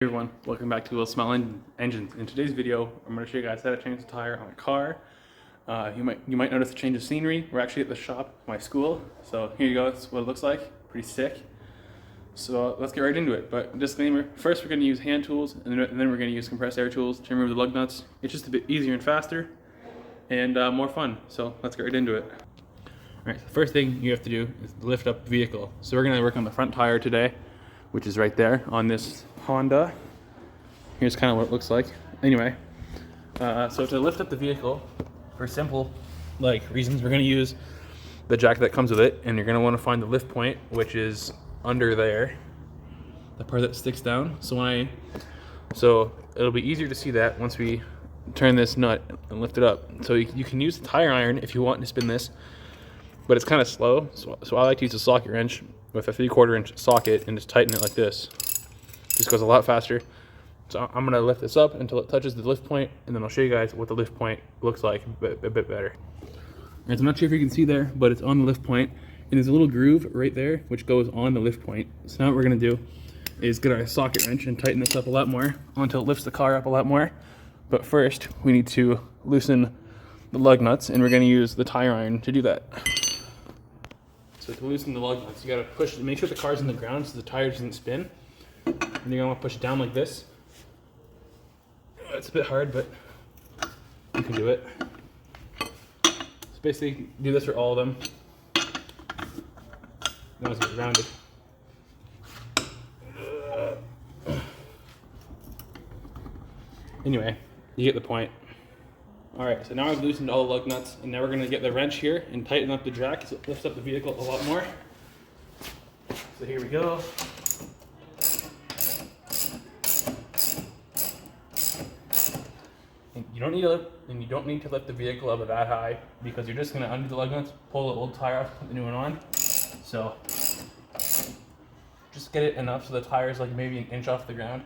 Hey everyone, welcome back to Will Smell Engines. In today's video, I'm going to show you guys how to change the tire on a car. You might notice a change of scenery. We're actually at the shop at my school, so here you go. That's what it looks like. Pretty sick. So let's get right into it. But disclaimer: first we're going to use hand tools, and then we're going to use compressed air tools to remove the lug nuts. It's just a bit easier and faster, and more fun. So let's get right into it. All right. So the first thing you have to do is lift up the vehicle. So we're going to work on the front tire today, which is right there on this Honda. Here's kind of what it looks like. Anyway, so to lift up the vehicle, for simple reasons, we're going to use the jack that comes with it, and you're going to want to find the lift point, which is under there, the part that sticks down. So it'll be easier to see that once we turn this nut and lift it up. So you can use the tire iron if you want to spin this, but it's kind of slow. So I like to use a socket wrench with a 3/4 inch socket and just tighten it like this. Just goes a lot faster. So I'm gonna lift this up until it touches the lift point, and then I'll show you guys what the lift point looks like a bit better. Right, so I'm not sure if you can see there, but it's on the lift point, and there's a little groove right there which goes on the lift point. So now what we're gonna do is get our socket wrench and tighten this up a lot more until it lifts the car up a lot more. But first, we need to loosen the lug nuts, and we're gonna use the tire iron to do that. So to loosen the lug nuts, you gotta push, make sure the car's in the ground so the tire doesn't spin. And you're gonna wanna push it down like this. It's a bit hard, but you can do it. So basically, do this for all of them. Now it's rounded. Anyway, you get the point. Alright, so now I've loosened all the lug nuts, and now we're going to get the wrench here and tighten up the jack so it lifts up the vehicle a lot more. So here we go. And you don't need to lift the vehicle up that high, because you're just going to undo the lug nuts, pull the old tire off, put the new one on. So just get it enough so the tire is maybe an inch off the ground.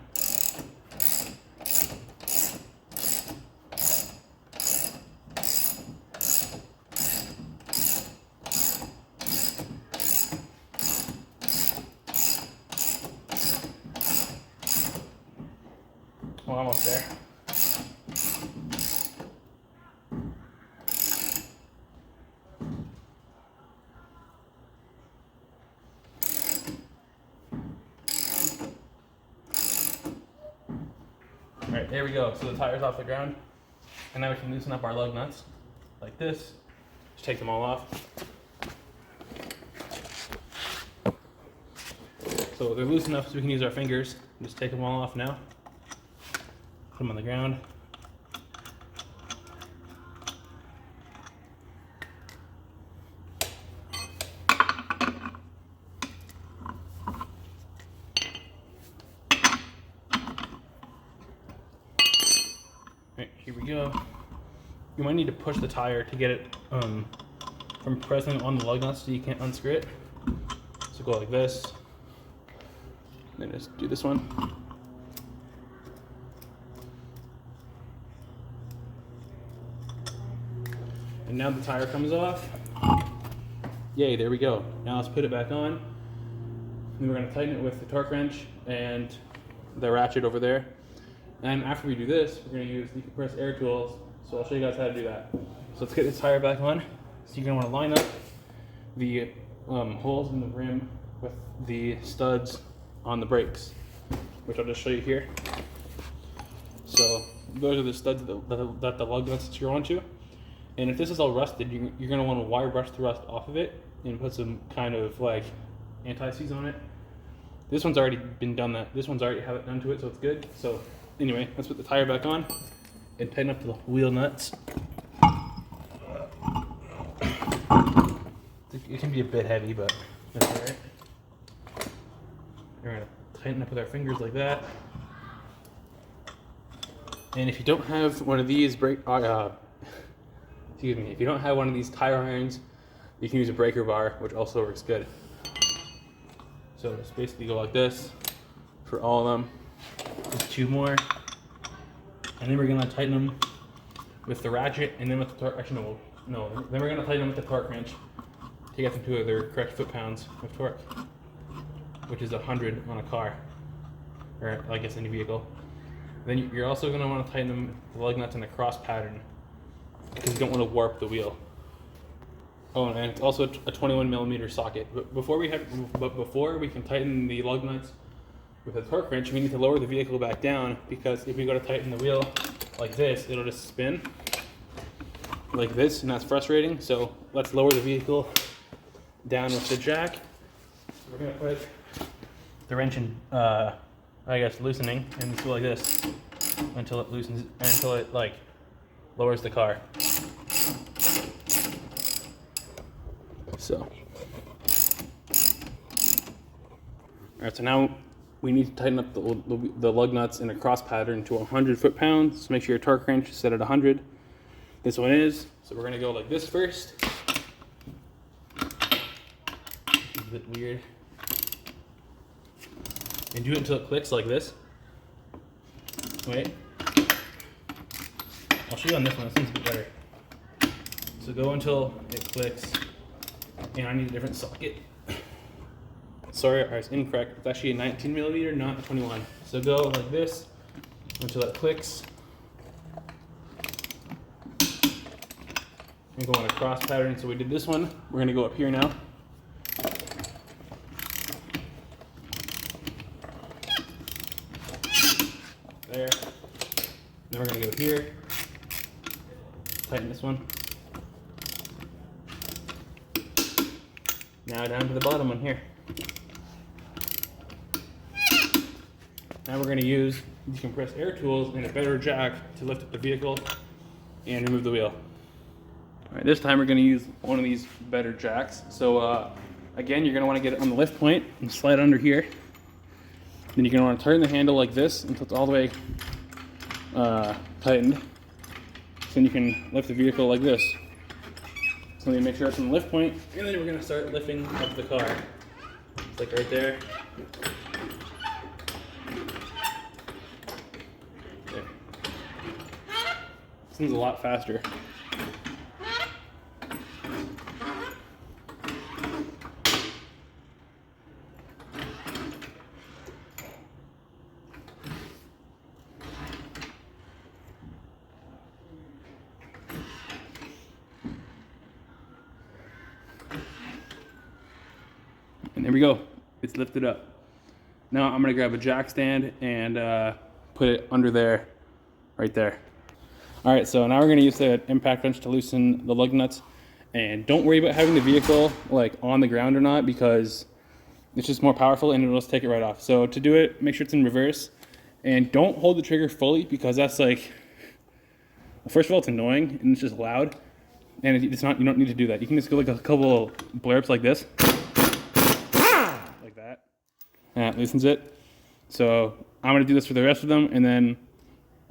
Well, almost there. Alright, there we go. So the tire's off the ground. And now we can loosen up our lug nuts like this. Just take them all off. So they're loose enough so we can use our fingers. Just take them all off now. Put them on the ground. Alright, here we go. You might need to push the tire to get it from pressing on the lug nuts so you can't unscrew it. So go like this. Then just do this one. And now the tire comes off. Yay, there we go. Now let's put it back on. And we're going to tighten it with the torque wrench and the ratchet over there. And after we do this, we're going to use the compressed air tools. So I'll show you guys how to do that. So let's get this tire back on. So you're going to want to line up the holes in the rim with the studs on the brakes, which I'll just show you here. So those are the studs that the lug nuts screw onto. And if this is all rusted, you're going to want to wire brush the rust off of it and put some kind of anti-seize on it. This one's already been done that. This one's already had it done to it, so it's good. So anyway, let's put the tire back on and tighten up the wheel nuts. It can be a bit heavy, but that's all right. We're going to tighten up with our fingers like that. And if you don't have one of these if you don't have one of these tire irons, you can use a breaker bar, which also works good. So just basically go like this for all of them. Just 2 more. And then we're gonna tighten them with the ratchet and then with the torque. Actually, no. Then we're gonna tighten them with the torque wrench to get them to their correct foot-pounds of torque, which is 100 on a car. or I guess any vehicle. Then you're also going to want to tighten the lug nuts in a cross pattern because you don't want to warp the wheel. Oh, and it's also a 21mm socket. But before we can tighten the lug nuts with a torque wrench, we need to lower the vehicle back down, because if we go to tighten the wheel like this, it'll just spin like this, and that's frustrating. So let's lower the vehicle down with the jack. So we're gonna put the wrench in, I guess, loosening, and just go like this until it loosens, until it like lowers the car. So, all right. So now we need to tighten up the lug nuts in a cross pattern to 100 foot-pounds. So make sure your torque wrench is set at 100. This one is. So we're gonna go like this first. It's a bit weird. And do it until it clicks like this. Wait. I'll show you on this one. This one's a bit better. So go until it clicks. And I need a different socket. Sorry, I was incorrect. It's actually a 19mm, not a 21. So go like this until it clicks. And go on a cross pattern. So we did this one. We're gonna go up here now. There. Then we're gonna go here. Tighten this one. Now down to the bottom one here. Now we're going to use these compressed air tools and a better jack to lift up the vehicle and remove the wheel. All right, this time we're going to use one of these better jacks. So again, you're going to want to get it on the lift point and slide under here. Then you're going to want to turn the handle like this until it's all the way tightened. So then you can lift the vehicle like this. So you make sure it's on the lift point, and then we're going to start lifting up the car. It's like right there. There. This one's a lot faster. And there we go, it's lifted up. Now I'm gonna grab a jack stand and put it under there, right there. All right, so now we're gonna use the impact wrench to loosen the lug nuts. And don't worry about having the vehicle like on the ground or not, because it's just more powerful and it'll just take it right off. So to do it, make sure it's in reverse. And don't hold the trigger fully, because that's like, first of all, it's annoying and it's just loud. And it's not, you don't need to do that. You can just go like a couple blurps like this. Like that. And that loosens it. So I'm gonna do this for the rest of them and then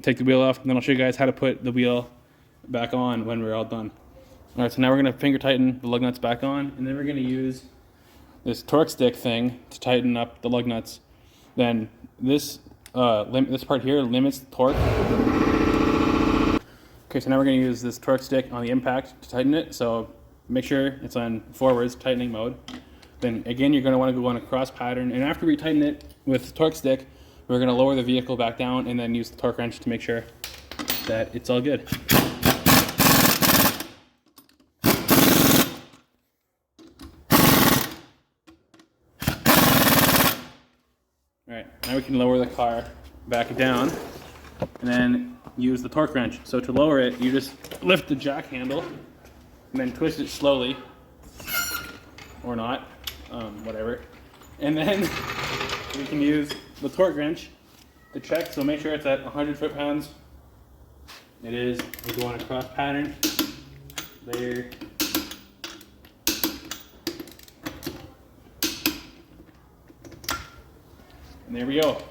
take the wheel off, and then I'll show you guys how to put the wheel back on when we're all done. All right, so now we're gonna finger tighten the lug nuts back on, and then we're gonna use this torque stick thing to tighten up the lug nuts. Then this this part here limits the torque. Okay, so now we're gonna use this torque stick on the impact to tighten it. So make sure it's on forwards tightening mode. Then again, you're gonna wanna go on a cross pattern, and after we tighten it with the torque stick, we're gonna lower the vehicle back down and then use the torque wrench to make sure that it's all good. All right, now we can lower the car back down and then use the torque wrench. So to lower it, you just lift the jack handle and then twist it slowly, or not, whatever. And then we can use the torque wrench to check, so make sure it's at 100 foot-pounds. It is. We go on a cross pattern. There. And there we go.